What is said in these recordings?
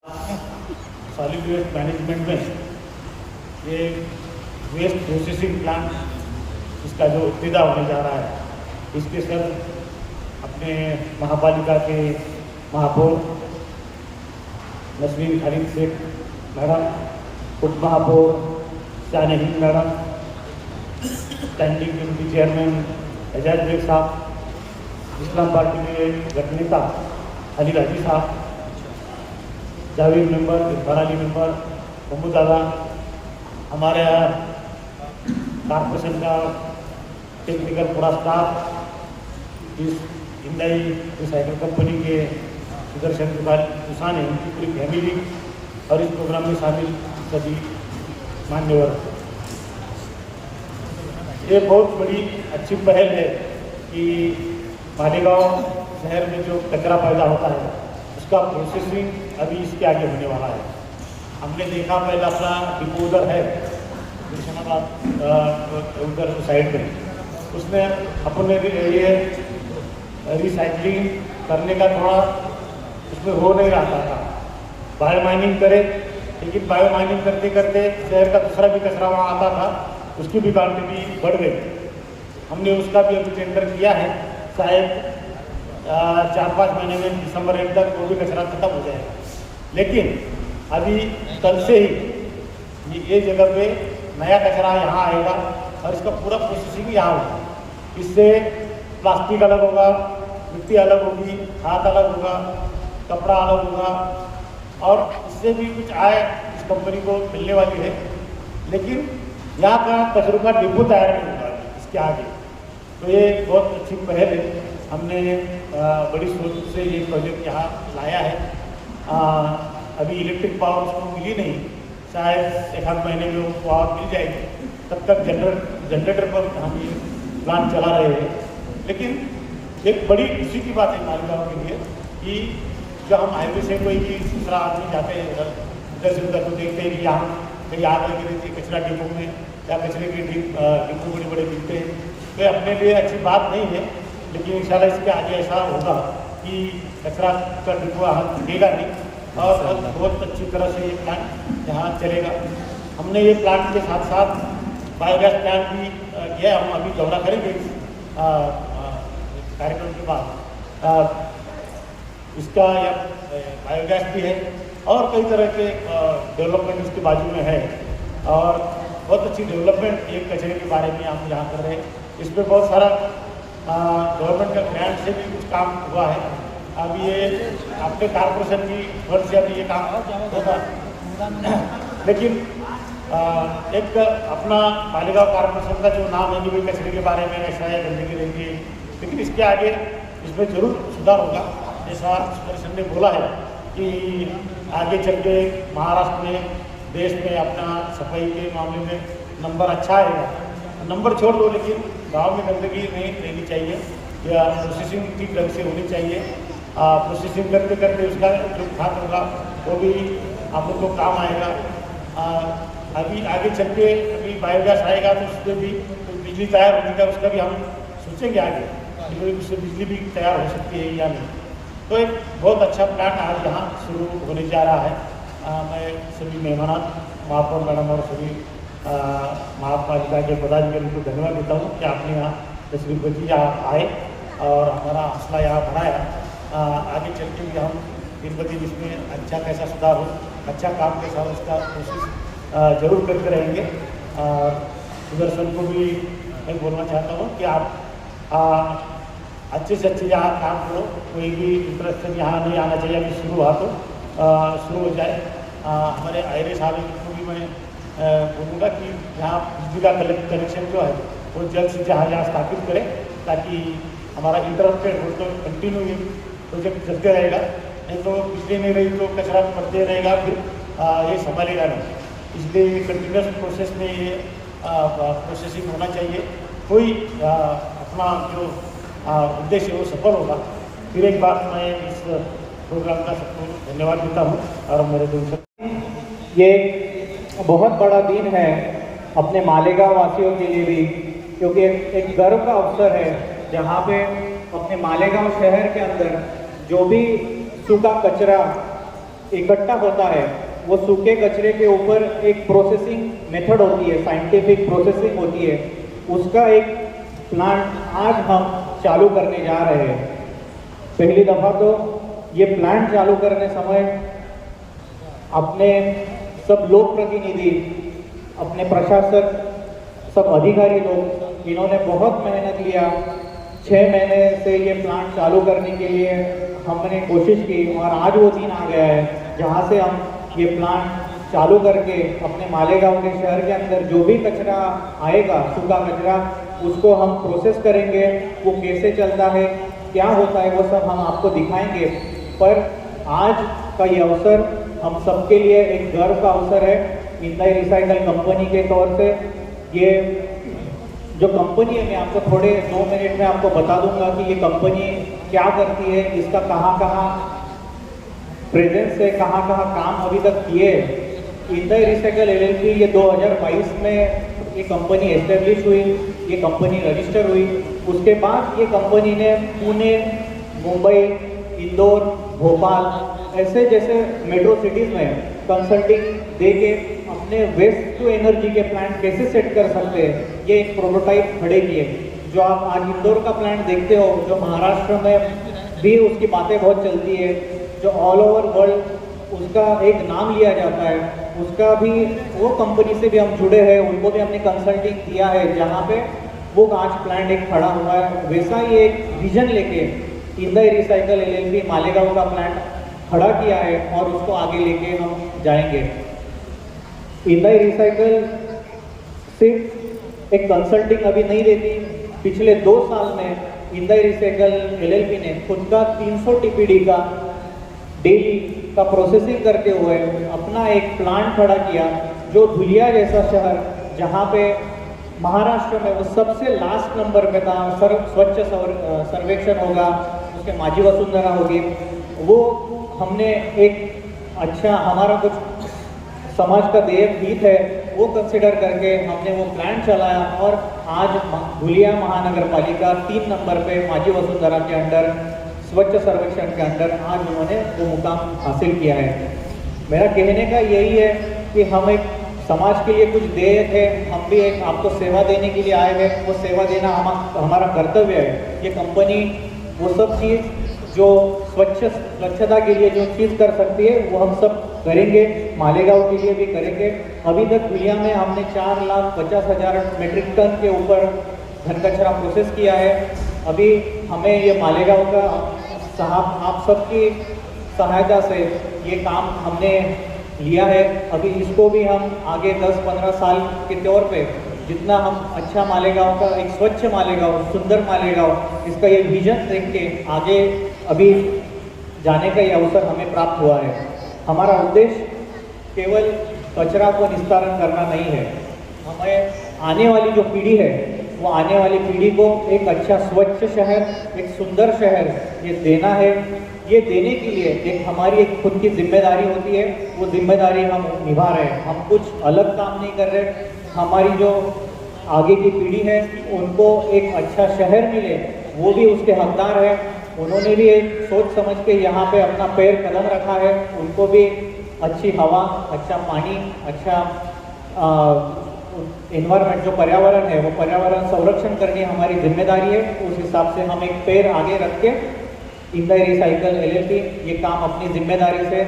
Solid waste management में ये waste processing plant इसका जो इब्तिदा होने जा रहा है, इसके सर अपने महापालिका के महापौर नसरीन खालिद शेख मैडम, उप महापौर Shahnaheen madam, standing committee chairman Ejaz Baig साहब, इस्लाम पार्टी के गठ नेता अली हाजी साहब, जावेद मेंबर, इरफान अली मेंबर, महमूद दादा, हमारे यहाँ कारपोरेशन का टेक्निकल पूरा स्टाफ, इस हिंदाई रिसाइकल कंपनी के सुदर्शन किसान है, उनकी पूरी फैमिली और इस प्रोग्राम में शामिल सभी मान्यवर। ये बहुत बड़ी अच्छी पहल है कि मालेगांव शहर में जो कचरा पैदा होता है उसका प्रोसेसिंग अभी इसके आगे होने वाला है। हमने देखा पहले अपना डिपो उधर है उधर साइड में, उसने अपने ये रिसाइकलिंग करने का थोड़ा उसमें हो नहीं रहा था। बायो माइनिंग करे, लेकिन बायो माइनिंग करते करते शहर का दूसरा भी कचरा वहाँ आता था, उसकी भी क्वांटिटी बढ़ गई। हमने उसका भी अभी टेंडर किया है, शायद 4-5 महीने में दिसंबर एंड तक वो भी कचरा खत्म हो जाएगा। लेकिन अभी कल से ही ये जगह पे नया कचरा यहाँ आएगा और इसका पूरा प्रोसेसिंग यहाँ होगा। इससे प्लास्टिक अलग होगा, मिट्टी अलग होगी, हाथ अलग होगा, कपड़ा अलग होगा और इससे भी कुछ आय इस कंपनी को मिलने वाली है। लेकिन यहाँ का कचरों का डिपो तैयार नहीं होगा इसके आगे, तो ये बहुत अच्छी पहल है। हमने बड़ी सोच से ये प्रोजेक्ट यहाँ लाया है। अभी इलेक्ट्रिक पावर उसको मिली नहीं, शायद 1-8 महीने में वो पावर मिल जाएगी, तब तक जनरेटर पर हम ये प्लांट चला रहे हैं। लेकिन एक बड़ी खुशी की बात है मालेगांव के लिए कि जब हम हाईवे से कोई भी दूसरा आदमी जाते हैं इधर से उधर, तो देखते हैं कि यहाँ कहीं आग लगी रहती है कचरा डिपो में या कचरे के डिपो बड़े बड़े दिखते हैं। तो अपने लिए अच्छी बात नहीं है, लेकिन इंशाल्लाह इसके आगे ऐसा होगा कि कचरा का डिपो यहाँ दिखेगा नहीं और बहुत अच्छी तरह से ये प्लांट यहाँ चलेगा। हमने ये प्लांट के साथ साथ बायोगैस प्लांट भी किया। हम अभी दौरा करेंगे कार्यक्रम के बाद। इसका या बायोगैस भी है और कई तरह के डेवलपमेंट इसके बाजू में है और बहुत अच्छी डेवलपमेंट एक कचरे के बारे में हम यहाँ कर रहे हैं। इस पर बहुत सारा गवर्नमेंट का ग्रांट से भी कुछ काम हुआ है। अब ये अपने कारपोरेशन की फंड से अभी ये काम होगा, लेकिन एक अपना मालेगांव कारपोरेशन का जो नाम है कि भाई कचरे के बारे में ऐसा है, गंदगी रहेगी, लेकिन इसके आगे इसमें जरूर सुधार होगा। जैसा सुदर्शन ने बोला है कि आगे चल के महाराष्ट्र में, देश में अपना सफाई के मामले में नंबर अच्छा आएगा। नंबर छोड़ दो, लेकिन गांव में गंदगी नहीं रहनी चाहिए या प्रोसेसिंग ठीक ढंग से होनी चाहिए। प्रोसेसिंग करते करते उसका जो खाद होगा वो भी आप लोग को काम आएगा। अभी आगे चल के अभी बायोगैस आएगा तो उससे भी बिजली तैयार होने का उसका भी हम सोचेंगे आगे कि उससे बिजली भी तैयार हो सकती है या नहीं। तो एक बहुत अच्छा प्लांट आज यहाँ शुरू होने जा रहा है। मैं सभी मेहमान, महापौर मैडम और सभी महापालिका के पदाधिकारियों को धन्यवाद देता हूँ कि आपने यहाँ तशरीफ रखी, यहाँ आए और हमारा हौसला यहाँ बढ़ाया। आगे चल के भी हम दिन ब दिन इसमें अच्छा कैसा सुधार हो, अच्छा काम कैसा हो, उसका कोशिश जरूर करते रहेंगे। सुदर्शन को भी मैं बोलना चाहता हूँ कि आप अच्छे से अच्छे यहाँ काम करो। कोई भी इंटरेस्टेड यहाँ नहीं आना चाहिए, अभी शुरू हुआ तो शुरू हो जाए। हमारे आयरे साहब को भी मैं बोलूँगा कि यहाँ बिजली का कनेक्शन जो है वो जल्द से जहाँ स्थापित करें, ताकि हमारा इंटरप्टेड हो तो कंटिन्यू ये प्रोजेक्ट चलते रहेगा। नहीं तो बिजली नहीं रही तो कचरा पड़ते रहेगा, फिर ये संभालेगा नहीं। इसलिए कंटिन्यूस प्रोसेस में ये प्रोसेसिंग होना चाहिए। कोई अपना जो उद्देश्य वो सफल होगा। फिर एक बार मैं इस प्रोग्राम का सबको धन्यवाद देता हूँ और मेरे दिल से ये बहुत बड़ा दिन है अपने मालेगांव वासियों के लिए भी, क्योंकि एक गर्व का अवसर है जहाँ पे अपने मालेगांव शहर के अंदर जो भी सूखा कचरा इकट्ठा होता है, वो सूखे कचरे के ऊपर एक प्रोसेसिंग मेथड होती है, साइंटिफिक प्रोसेसिंग होती है, उसका एक प्लांट आज हम चालू करने जा रहे हैं। पहली दफ़ा तो ये प्लांट चालू करने समय अपने सब लोक प्रतिनिधि, अपने प्रशासक, सब अधिकारी लोग, इन्होंने बहुत मेहनत लिया। 6 महीने से ये प्लांट चालू करने के लिए हमने कोशिश की और आज वो दिन आ गया है जहाँ से हम ये प्लांट चालू करके अपने मालेगांव के शहर के अंदर जो भी कचरा आएगा, सूखा कचरा, उसको हम प्रोसेस करेंगे। वो कैसे चलता है, क्या होता है, वो सब हम आपको दिखाएंगे। पर आज का ये अवसर हम सबके लिए एक गर्व का अवसर है। इंदाई रिसाइकल कंपनी के तौर से ये जो कंपनी है, मैं आपको थोड़े 2 मिनट में आपको बता दूंगा कि ये कंपनी क्या करती है, इसका कहाँ कहाँ प्रेजेंस है, कहाँ कहाँ काम अभी तक किए। इंदाई रिसाइकल एलएलपी ये 2022 में ये कंपनी एस्टेब्लिश हुई, ये कंपनी रजिस्टर हुई। उसके बाद ये कंपनी ने पुणे, मुंबई, इंदौर, भोपाल ऐसे जैसे मेट्रो सिटीज़ में कंसल्टिंग दे के अपने वेस्ट टू एनर्जी के प्लांट कैसे सेट कर सकते हैं, ये एक प्रोटोटाइप खड़े किए। जो आप आज इंदौर का प्लांट देखते हो, जो महाराष्ट्र में भी उसकी बातें बहुत चलती है, जो ऑल ओवर वर्ल्ड उसका एक नाम लिया जाता है, उसका भी वो कंपनी से भी हम जुड़े हैं, उनको भी हमने कंसल्टिंग किया है, जहाँ पे वो आज प्लांट एक खड़ा हुआ है। वैसा ही एक विजन लेके इंदाई रिसाइकल एलएलपी मालेगांव का प्लांट खड़ा किया है और उसको आगे लेके हम जाएंगे। इंदाई रिसाइकल सिर्फ एक कंसल्टिंग अभी नहीं देती। पिछले 2 साल में इंदाई रिसाइकल एलएलपी ने खुद का 300 टीपीडी का डेली का प्रोसेसिंग करते हुए अपना एक प्लांट खड़ा किया, जो धुलिया जैसा शहर, जहाँ पे महाराष्ट्र में वो सबसे लास्ट नंबर पे था, स्वच्छ सर्वेक्षण होगा, उसके माझी वसुंधरा होगी, वो हमने एक अच्छा हमारा कुछ समाज का देय हित है वो कंसिडर करके हमने वो प्लांट चलाया और आज धुलिया महानगर पालिका 3 नंबर पे माझी वसुंधरा के अंडर स्वच्छ सर्वेक्षण के अंदर आज उन्होंने वो मुकाम हासिल किया है। मेरा कहने का यही है कि हम एक समाज के लिए कुछ देय थे, हम भी एक आपको सेवा देने के लिए आए हैं, वो सेवा देना हमारा कर्तव्य है। ये कंपनी वो सब चीज़ जो स्वच्छता के लिए जो चीज़ कर सकती है वो हम सब करेंगे, मालेगांव के लिए भी करेंगे। अभी तक दुनिया में हमने 4,50,000 मेट्रिक टन के ऊपर घन कचरा प्रोसेस किया है। अभी हमें ये मालेगांव का साहब आप सबकी सहायता से ये काम हमने लिया है। अभी इसको भी हम आगे 10-15 साल के तौर पे जितना हम अच्छा मालेगांव का, एक स्वच्छ मालेगांव, सुंदर मालेगांव, इसका ये विजन देख के आगे अभी जाने का ये अवसर हमें प्राप्त हुआ है। हमारा उद्देश्य केवल कचरा को निस्तारण करना नहीं है, हमें आने वाली जो पीढ़ी है वो आने वाली पीढ़ी को एक अच्छा स्वच्छ शहर, एक सुंदर शहर ये देना है। ये देने के लिए एक हमारी एक खुद की जिम्मेदारी होती है, वो जिम्मेदारी हम निभा रहे हैं। हम कुछ अलग काम नहीं कर रहे, हमारी जो आगे की पीढ़ी है उनको एक अच्छा शहर मिले, वो भी उसके हकदार है। उन्होंने भी एक सोच समझ के यहाँ पे अपना पैर कदम रखा है, उनको भी अच्छी हवा, अच्छा पानी, अच्छा एनवायरनमेंट जो पर्यावरण है वो पर्यावरण संरक्षण करनी हमारी जिम्मेदारी है। उस हिसाब से हम एक पैर आगे रख के इंदाई रिसाइकल एलएलपी ये काम अपनी जिम्मेदारी से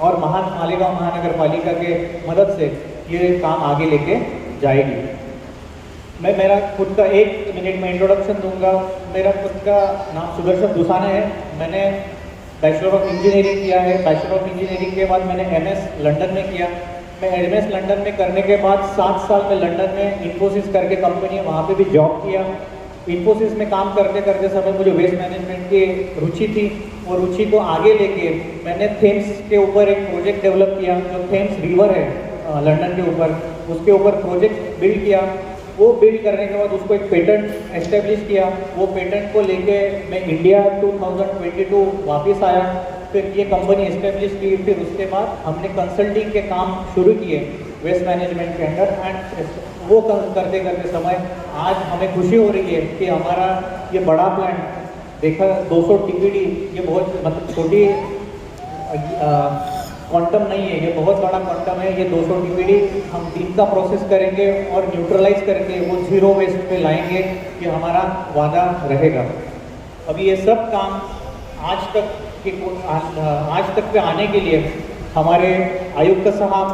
और मालेगांव महानगर पालिका के मदद से ये काम आगे लेके जाएगी। मैं मेरा खुद का 1 मिनट में इंट्रोडक्शन दूंगा। मेरा खुद का नाम सुदर्शन दुसाना है। मैंने बैचलर ऑफ इंजीनियरिंग किया है। बैचलर ऑफ इंजीनियरिंग के बाद मैंने एमएस लंदन में किया। मैं एमएस लंदन में करने के बाद 7 साल में लंदन में इन्फोसिस करके कंपनी है, वहाँ पे भी जॉब किया। इन्फोसिस में काम करते करते समय मुझे वेस्ट मैनेजमेंट की रुचि थी, वो रुचि को आगे लेके मैंने थेम्स के ऊपर एक प्रोजेक्ट डेवलप किया, जो थेम्स रिवर है लंदन के ऊपर, उसके ऊपर प्रोजेक्ट बिल्ड किया। वो बिल्ड करने के बाद उसको एक पेटेंट एस्टेब्लिश किया। वो पेटेंट को लेके मैं इंडिया 2022 वापस आया, फिर ये कंपनी एस्टेब्लिश की। फिर उसके बाद हमने कंसल्टिंग के काम शुरू किए वेस्ट मैनेजमेंट के अंडर। एंड वो करते करते समय आज हमें खुशी हो रही है कि हमारा ये बड़ा प्लांट देखा 200 टीपीडी, ये बहुत मतलब छोटी क्वांटम नहीं है, ये बहुत बड़ा क्वांटम है। ये 200 TPD हम दिन का प्रोसेस करेंगे और न्यूट्रलाइज करके वो जीरो वेस्ट पे लाएंगे, ये हमारा वादा रहेगा। अभी ये सब काम आज तक पे आने के लिए हमारे आयुक्त साहब,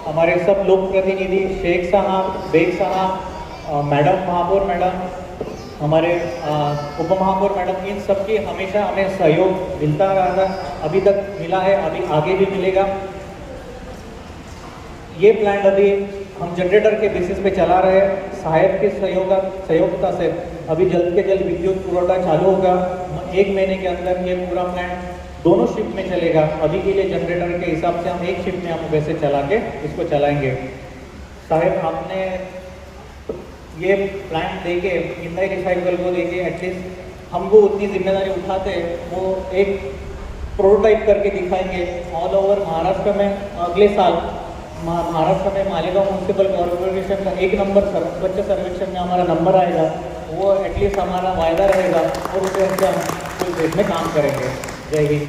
हमारे सब लोक प्रतिनिधि, शेख साहब, बेग साहब, मैडम महापौर मैडम, हमारे उप महापौर मैडम, इन सबकी हमेशा हमें सहयोग मिलता रहा था, अभी तक मिला है, अभी आगे भी मिलेगा। ये प्लांट अभी हम जनरेटर के बेसिस पे चला रहे हैं। साहेब के सहयोगता से अभी जल्द के जल्द विद्युत पुरवठा चालू होगा। 1 महीने के अंदर ये पूरा प्लांट दोनों शिफ्ट में चलेगा। अभी के लिए जनरेटर के हिसाब से हम एक शिफ्ट में हम वैसे चला के इसको चलाएंगे। साहेब, आपने ये प्लांट देके, इंदाई रिसाइकल को देके एटलीस्ट हमको उतनी जिम्मेदारी उठाते, वो एक प्रोटोटाइप करके दिखाएंगे ऑल ओवर महाराष्ट्र में। अगले साल महाराष्ट्र में मालेगांव म्यूनसिपल कॉर्पोरेशन का 1 नंबर स्वच्छ सर्वेक्षण में हमारा नंबर आएगा। वो एटलीस्ट हमारा वायदा रहेगा और उसे हम कुछ देश में काम करेंगे। जय हिंद।